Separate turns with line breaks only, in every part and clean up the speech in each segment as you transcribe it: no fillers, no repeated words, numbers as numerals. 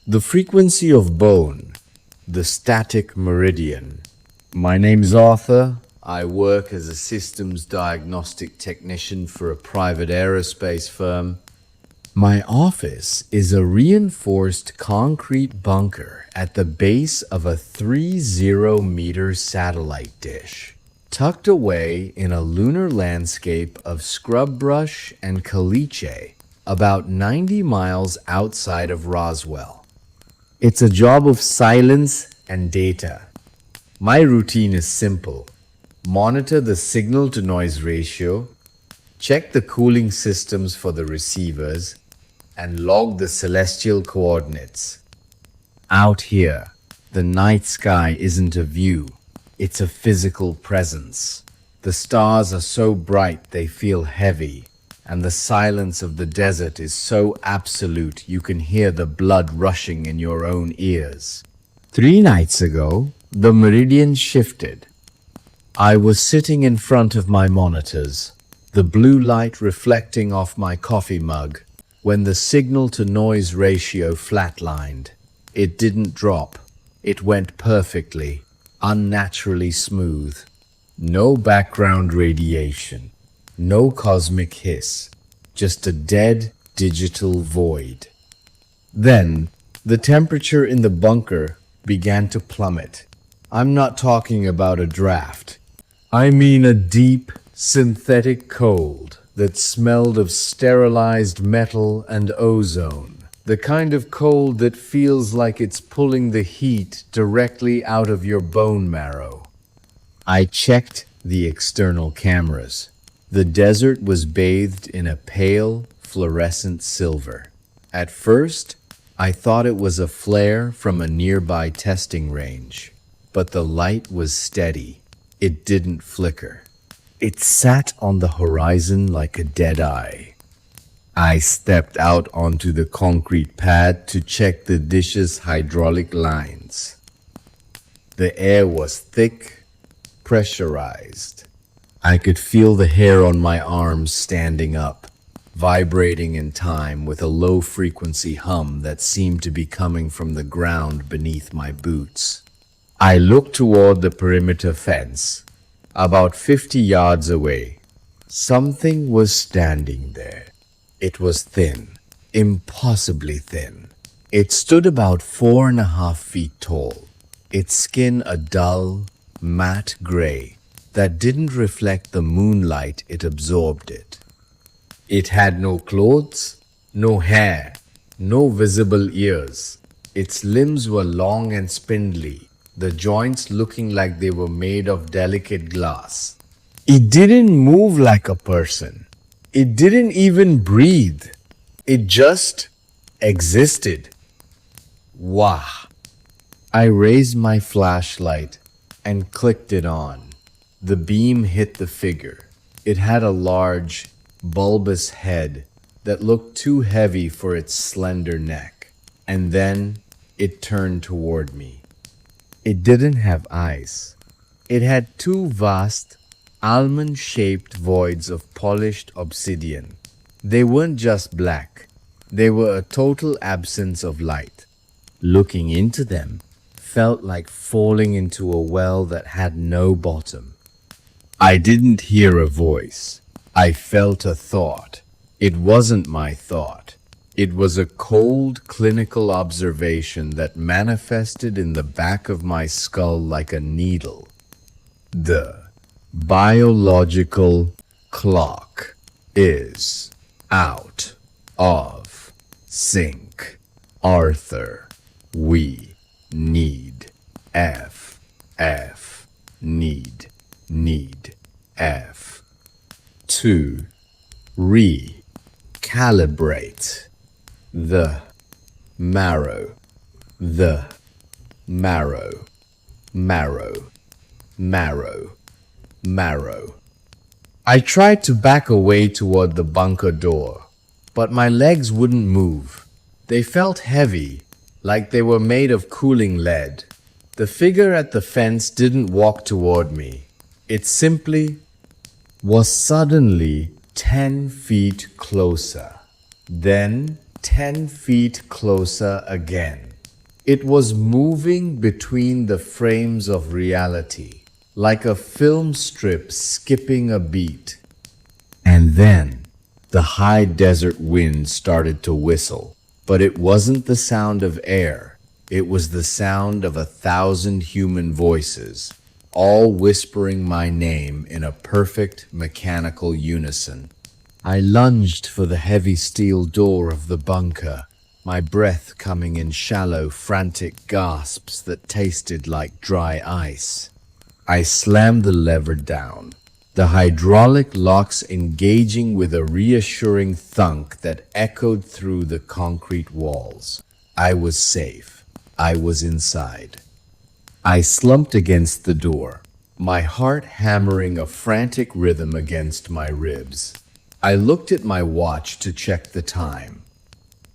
The frequency of bone, the static meridian. My name's Arthur. I work as a systems diagnostic technician for a private aerospace firm. My office is a reinforced concrete bunker at the base of a 30-meter satellite dish, tucked away in a lunar landscape of scrub brush and caliche, about 90 miles outside of Roswell. It's a job of silence and data. My routine is simple. Monitor the signal-to-noise ratio, check the cooling systems for the receivers, and log the celestial coordinates. Out here, the night sky isn't a view, it's a physical presence. The stars are so bright they feel heavy, and the silence of the desert is so absolute you can hear the blood rushing in your own ears. 3 nights ago, the meridian shifted. I was sitting in front of my monitors, the blue light reflecting off my coffee mug, when the signal-to-noise ratio flatlined. It didn't drop. It went perfectly, unnaturally smooth. No background radiation. No cosmic hiss, just a dead digital void. Then, the temperature in the bunker began to plummet. I'm not talking about a draft. I mean a deep, synthetic cold that smelled of sterilized metal and ozone. The kind of cold that feels like it's pulling the heat directly out of your bone marrow. I checked the external cameras. The desert was bathed in a pale, fluorescent silver. At first, I thought it was a flare from a nearby testing range, but the light was steady. It didn't flicker. It sat on the horizon like a dead eye. I stepped out onto the concrete pad to check the dish's hydraulic lines. The air was thick, pressurized. I could feel the hair on my arms standing up, vibrating in time with a low-frequency hum that seemed to be coming from the ground beneath my boots. I looked toward the perimeter fence, about 50 yards away. Something was standing there. It was thin, impossibly thin. It stood about 4.5 feet tall, its skin a dull, matte gray that didn't reflect the moonlight it absorbed it. It had no clothes, no hair, no visible ears. Its limbs were long and spindly, the joints looking like they were made of delicate glass. It didn't move like a person. It didn't even breathe. It just existed. Wah! I raised my flashlight and clicked it on. The beam hit the figure. It had a large, bulbous head that looked too heavy for its slender neck. And then it turned toward me. It didn't have eyes. It had 2 vast, almond-shaped voids of polished obsidian. They weren't just black. They were a total absence of light. Looking into them felt like falling into a well that had no bottom. I didn't hear a voice. I felt a thought. It wasn't my thought. It was a cold, clinical observation that manifested in the back of my skull like a needle. The biological clock is out of sync. Arthur, we need need F to recalibrate the marrow. I tried to back away toward the bunker door, but my legs wouldn't move. They felt heavy, like they were made of cooling lead. The figure at the fence didn't walk toward me. It simply was suddenly 10 feet closer, then 10 feet closer again. It was moving between the frames of reality, like a film strip skipping a beat. And then the high desert wind started to whistle, but it wasn't the sound of air. It was the sound of 1,000 human voices, all whispering my name in a perfect mechanical unison. I lunged for the heavy steel door of the bunker, my breath coming in shallow, frantic gasps that tasted like dry ice. I slammed the lever down, the hydraulic locks engaging with a reassuring thunk that echoed through the concrete walls. I was safe. I was inside. I slumped against the door, my heart hammering a frantic rhythm against my ribs. I looked at my watch to check the time.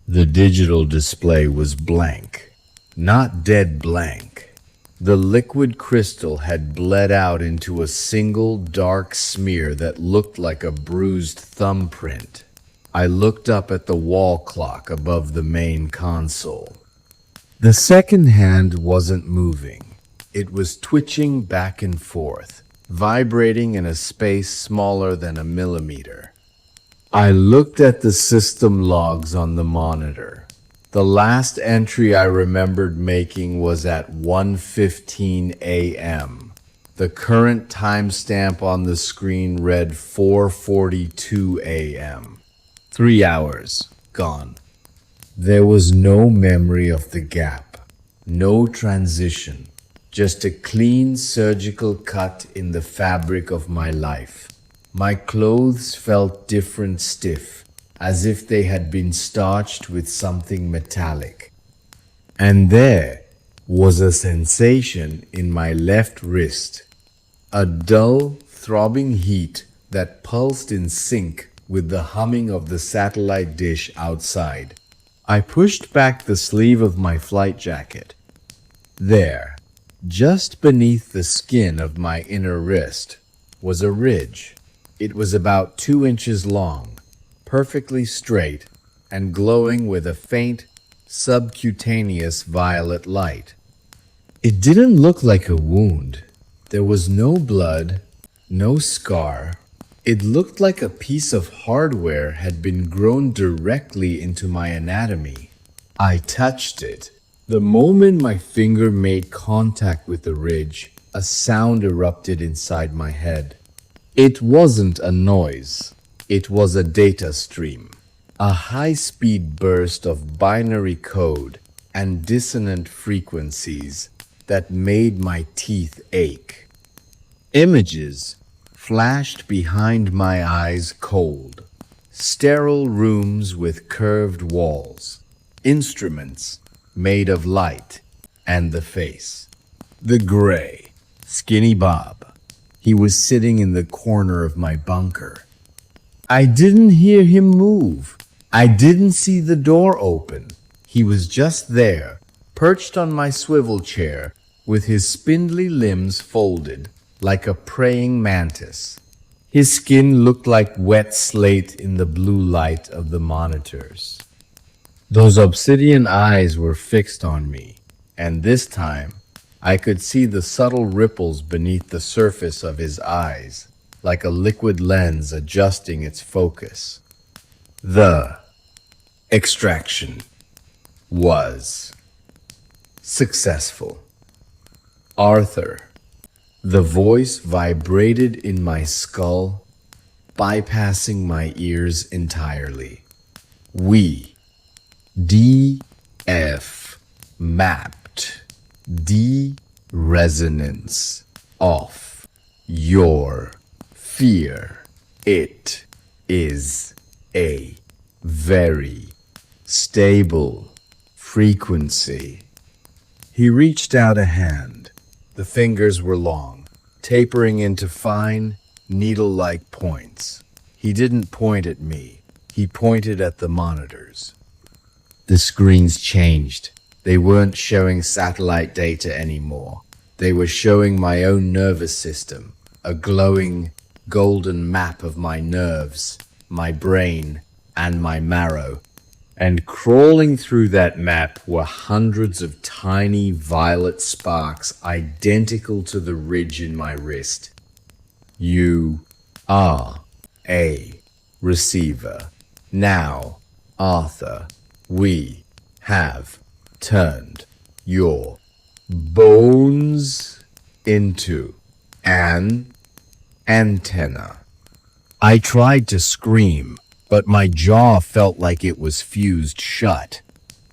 The digital display was blank, not dead blank. The liquid crystal had bled out into a single dark smear that looked like a bruised thumbprint. I looked up at the wall clock above the main console. The second hand wasn't moving. It was twitching back and forth, vibrating in a space smaller than a millimeter. I looked at the system logs on the monitor. The last entry I remembered making was at 1:15 a.m. The current timestamp on the screen read 4:42 a.m. 3 hours gone. There was no memory of the gap, no transition, just a clean surgical cut in the fabric of my life. My clothes felt different, stiff, as if they had been starched with something metallic. And there was a sensation in my left wrist, a dull, throbbing heat that pulsed in sync with the humming of the satellite dish outside. I pushed back the sleeve of my flight jacket. There, just beneath the skin of my inner wrist, was a ridge. It was about 2 inches long, perfectly straight, and glowing with a faint, subcutaneous violet light. It didn't look like a wound. There was no blood, no scar. It looked like a piece of hardware had been grown directly into my anatomy. I touched it. The moment my finger made contact with the ridge, a sound erupted inside my head. It wasn't a noise. It was a data stream, a high-speed burst of binary code and dissonant frequencies that made my teeth ache. Images flashed behind my eyes cold. Sterile rooms with curved walls. Instruments made of light and the face. The gray, skinny Bob. He was sitting in the corner of my bunker. I didn't hear him move. I didn't see the door open. He was just there, perched on my swivel chair, with his spindly limbs folded like a praying mantis. His skin looked like wet slate in the blue light of the monitors. Those obsidian eyes were fixed on me, and this time I could see the subtle ripples beneath the surface of his eyes, like a liquid lens adjusting its focus. The extraction was successful. Arthur, the voice vibrated in my skull, bypassing my ears entirely. We, DF, mapped resonance of your fear. It is a very stable frequency. He reached out a hand. The fingers were long, tapering into fine, needle-like points. He didn't point at me. He pointed at the monitors. The screens changed. They weren't showing satellite data anymore. They were showing my own nervous system, a glowing, golden map of my nerves, my brain, and my marrow. And crawling through that map were hundreds of tiny violet sparks identical to the ridge in my wrist. You are a receiver. Now, Arthur, we have turned your bones into an antenna. I tried to scream, but my jaw felt like it was fused shut.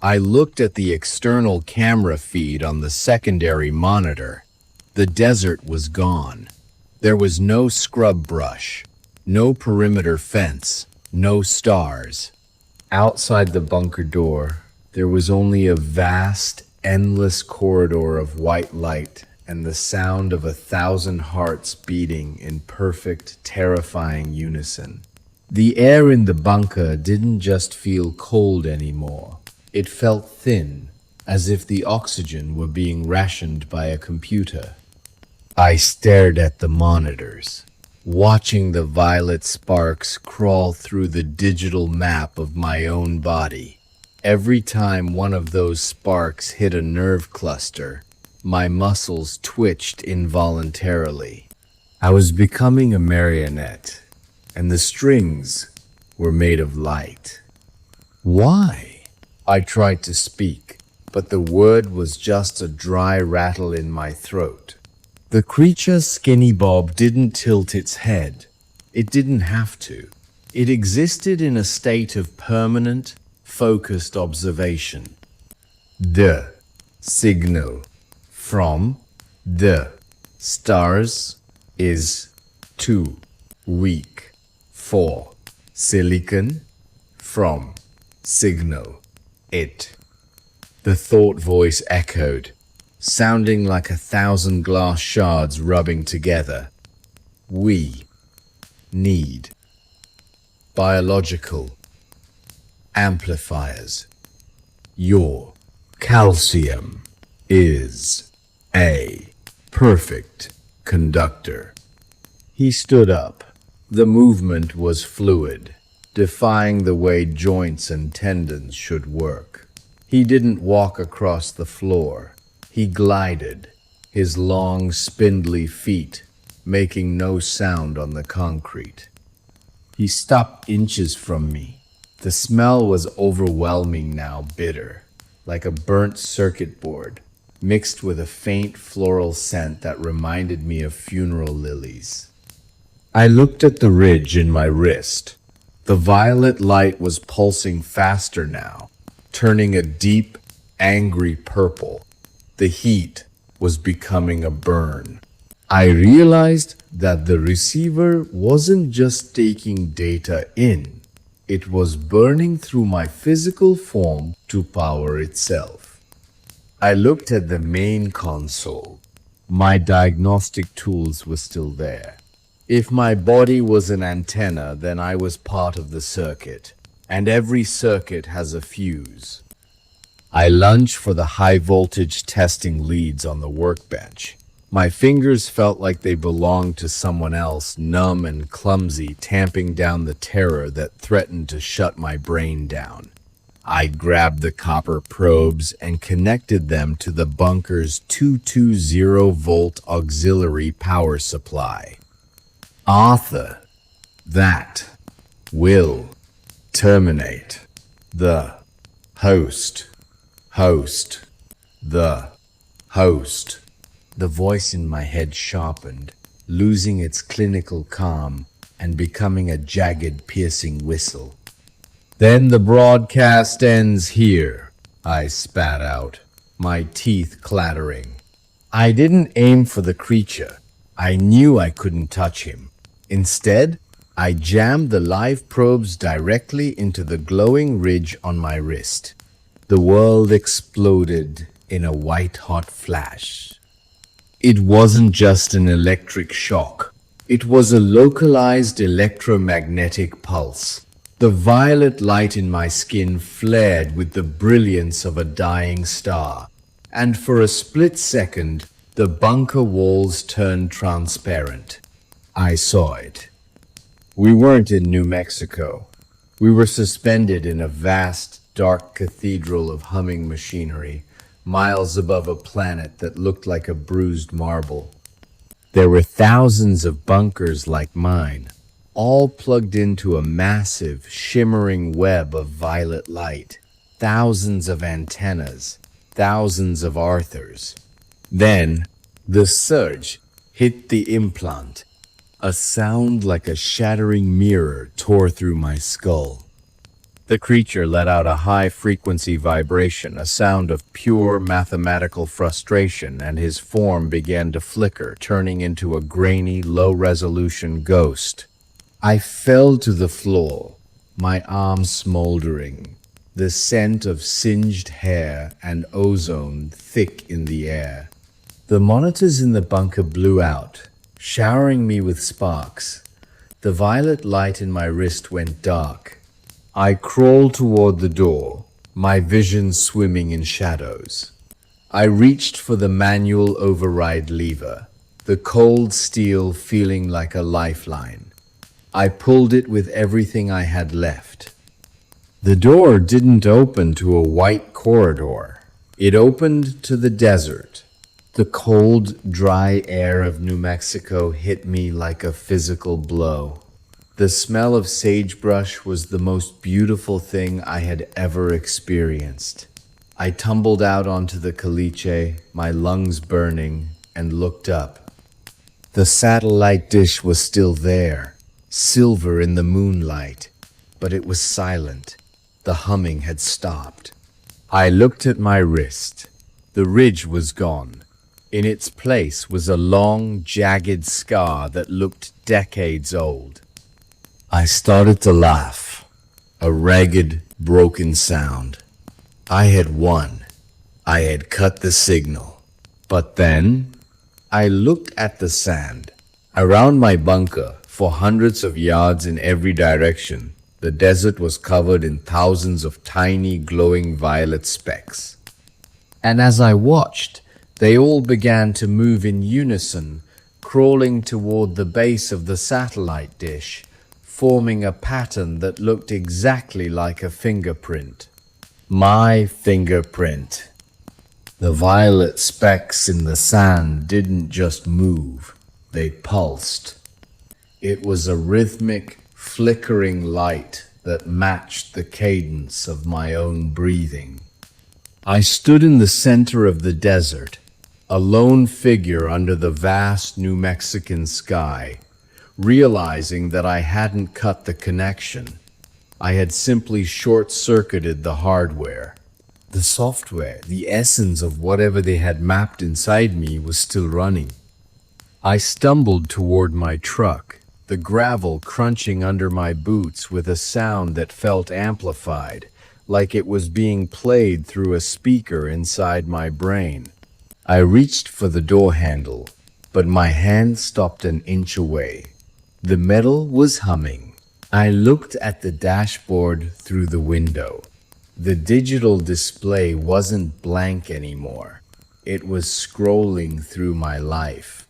I looked at the external camera feed on the secondary monitor. The desert was gone. There was no scrub brush, no perimeter fence, no stars. Outside the bunker door, there was only a vast, endless corridor of white light and the sound of 1,000 hearts beating in perfect, terrifying unison. The air in the bunker didn't just feel cold anymore. It felt thin, as if the oxygen were being rationed by a computer. I stared at the monitors, watching the violet sparks crawl through the digital map of my own body. Every time one of those sparks hit a nerve cluster, my muscles twitched involuntarily. I was becoming a marionette, and the strings were made of light. Why? I tried to speak, but the word was just a dry rattle in my throat. The creature's skinny bob didn't tilt its head. It didn't have to. It existed in a state of permanent, focused observation. The signal from the stars is too weak for silicon from signal. The thought voice echoed, sounding like 1,000 glass shards rubbing together. We need biological amplifiers. Your calcium is a perfect conductor. He stood up. The movement was fluid, defying the way joints and tendons should work. He didn't walk across the floor. He glided, his long, spindly feet making no sound on the concrete. He stopped inches from me. The smell was overwhelming now, bitter, like a burnt circuit board, mixed with a faint floral scent that reminded me of funeral lilies. I looked at the ridge in my wrist. The violet light was pulsing faster now, turning a deep, angry purple. The heat was becoming a burn. I realized that the receiver wasn't just taking data in. It was burning through my physical form to power itself. I looked at the main console. My diagnostic tools were still there. If my body was an antenna, then I was part of the circuit, and every circuit has a fuse. I lunged for the high-voltage testing leads on the workbench. My fingers felt like they belonged to someone else, numb and clumsy, tamping down the terror that threatened to shut my brain down. I grabbed the copper probes and connected them to the bunker's 220-volt auxiliary power supply. Arthur, that will terminate. The host. The host. The voice in my head sharpened, losing its clinical calm and becoming a jagged, piercing whistle. Then the broadcast ends here, I spat out, my teeth clattering. I didn't aim for the creature. I knew I couldn't touch him. Instead, I jammed the live probes directly into the glowing ridge on my wrist. The world exploded in a white-hot flash. It wasn't just an electric shock. It was a localized electromagnetic pulse. The violet light in my skin flared with the brilliance of a dying star, and for a split second, the bunker walls turned transparent. I saw it. We weren't in New Mexico. We were suspended in a vast, dark cathedral of humming machinery, miles above a planet that looked like a bruised marble. There were thousands of bunkers like mine, all plugged into a massive, shimmering web of violet light. Thousands of antennas, thousands of Arthurs. Then, the surge hit the implant. A sound like a shattering mirror tore through my skull. The creature let out a high-frequency vibration, a sound of pure mathematical frustration, and his form began to flicker, turning into a grainy, low-resolution ghost. I fell to the floor, my arms smoldering, the scent of singed hair and ozone thick in the air. The monitors in the bunker blew out, showering me with sparks. The violet light in my wrist went dark. I crawled toward the door, my vision swimming in shadows. I reached for the manual override lever, the cold steel feeling like a lifeline. I pulled it with everything I had left. The door didn't open to a white corridor. It opened to the desert. The cold, dry air of New Mexico hit me like a physical blow. The smell of sagebrush was the most beautiful thing I had ever experienced. I tumbled out onto the caliche, my lungs burning, and looked up. The satellite dish was still there, silver in the moonlight, but it was silent. The humming had stopped. I looked at my wrist. The ridge was gone. In its place was a long, jagged scar that looked decades old. I started to laugh, a ragged, broken sound. I had won. I had cut the signal. But then, I looked at the sand. Around my bunker, for hundreds of yards in every direction, the desert was covered in thousands of tiny, glowing violet specks. And as I watched, they all began to move in unison, crawling toward the base of the satellite dish, forming a pattern that looked exactly like a fingerprint. My fingerprint. The violet specks in the sand didn't just move, they pulsed. It was a rhythmic, flickering light that matched the cadence of my own breathing. I stood in the center of the desert, a lone figure under the vast New Mexican sky, realizing that I hadn't cut the connection. I had simply short-circuited the hardware. The software, the essence of whatever they had mapped inside me, was still running. I stumbled toward my truck, the gravel crunching under my boots with a sound that felt amplified, like it was being played through a speaker inside my brain. I reached for the door handle, but my hand stopped an inch away. The metal was humming. I looked at the dashboard through the window. The digital display wasn't blank anymore. It was scrolling through my life.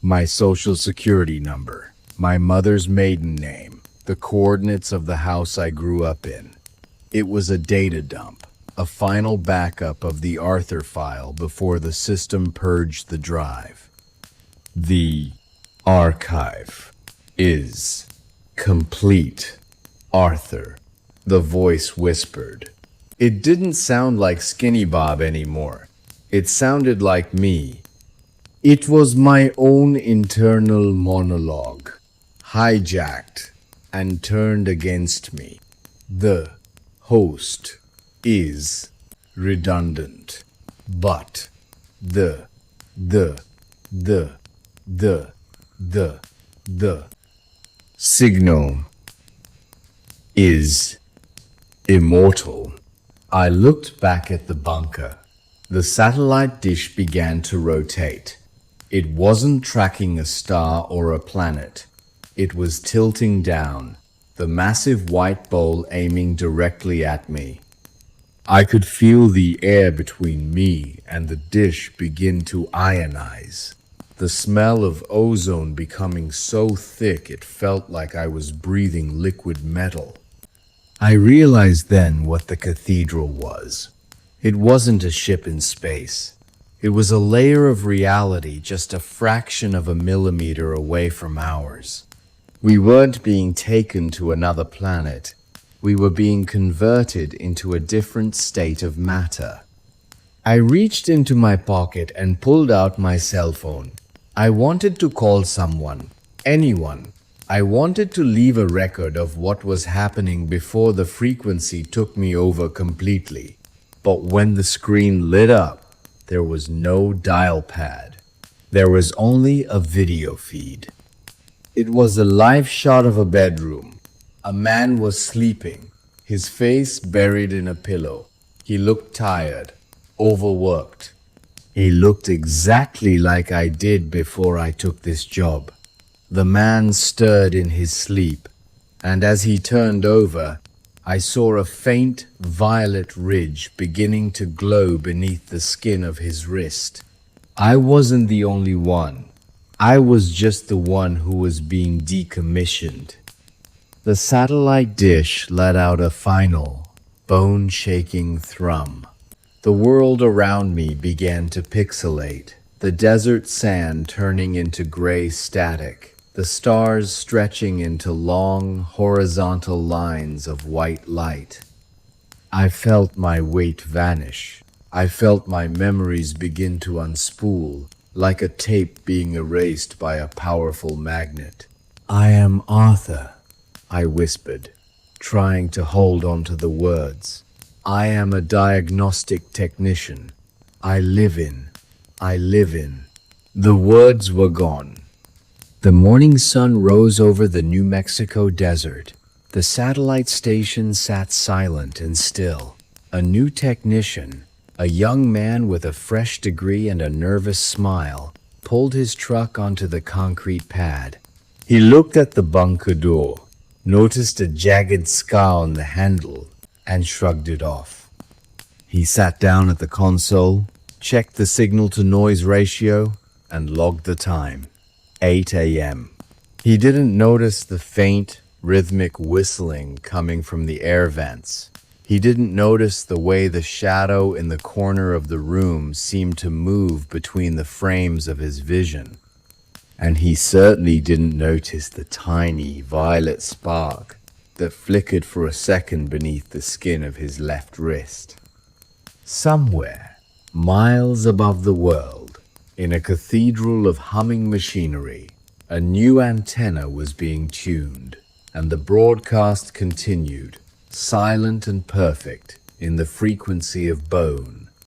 My social security number, my mother's maiden name, the coordinates of the house I grew up in. It was a data dump, a final backup of the Arthur file before the system purged the drive. The archive is complete, Arthur, the voice whispered. It didn't sound like Skinny Bob anymore. It sounded like me. It was my own internal monologue, hijacked and turned against me. The host is redundant, but the signal is immortal. I looked back at the bunker. The satellite dish began to rotate. It wasn't tracking a star or a planet. It was tilting down, the massive white bowl aiming directly at me. I could feel the air between me and the dish begin to ionize, the smell of ozone becoming so thick it felt like I was breathing liquid metal. I realized then what the cathedral was. It wasn't a ship in space. It was a layer of reality just a fraction of a millimeter away from ours. We weren't being taken to another planet. We were being converted into a different state of matter. I reached into my pocket and pulled out my cell phone. I wanted to call someone, anyone. I wanted to leave a record of what was happening before the frequency took me over completely. But when the screen lit up, there was no dial pad. There was only a video feed. It was a live shot of a bedroom. A man was sleeping, his face buried in a pillow. He looked tired, overworked. He looked exactly like I did before I took this job. The man stirred in his sleep, and as he turned over, I saw a faint violet ridge beginning to glow beneath the skin of his wrist. I wasn't the only one. I was just the one who was being decommissioned. The satellite dish let out a final, bone-shaking thrum. The world around me began to pixelate, the desert sand turning into gray static, the stars stretching into long, horizontal lines of white light. I felt my weight vanish. I felt my memories begin to unspool, like a tape being erased by a powerful magnet. "I am Arthur," I whispered, trying to hold on to the words. "I am a diagnostic technician. I live in. The words were gone. The morning sun rose over the New Mexico desert. The satellite station sat silent and still. A new technician, a young man with a fresh degree and a nervous smile, pulled his truck onto the concrete pad. He looked at the bunker door, noticed a jagged scar on the handle, and shrugged it off. He sat down at the console, checked the signal-to-noise ratio, and logged the time. 8 a.m. He didn't notice the faint, rhythmic whistling coming from the air vents. He didn't notice the way the shadow in the corner of the room seemed to move between the frames of his vision. And he certainly didn't notice the tiny violet spark that flickered for a second beneath the skin of his left wrist. Somewhere, miles above the world, in a cathedral of humming machinery, a new antenna was being tuned, and the broadcast continued, silent and perfect, in the frequency of bone.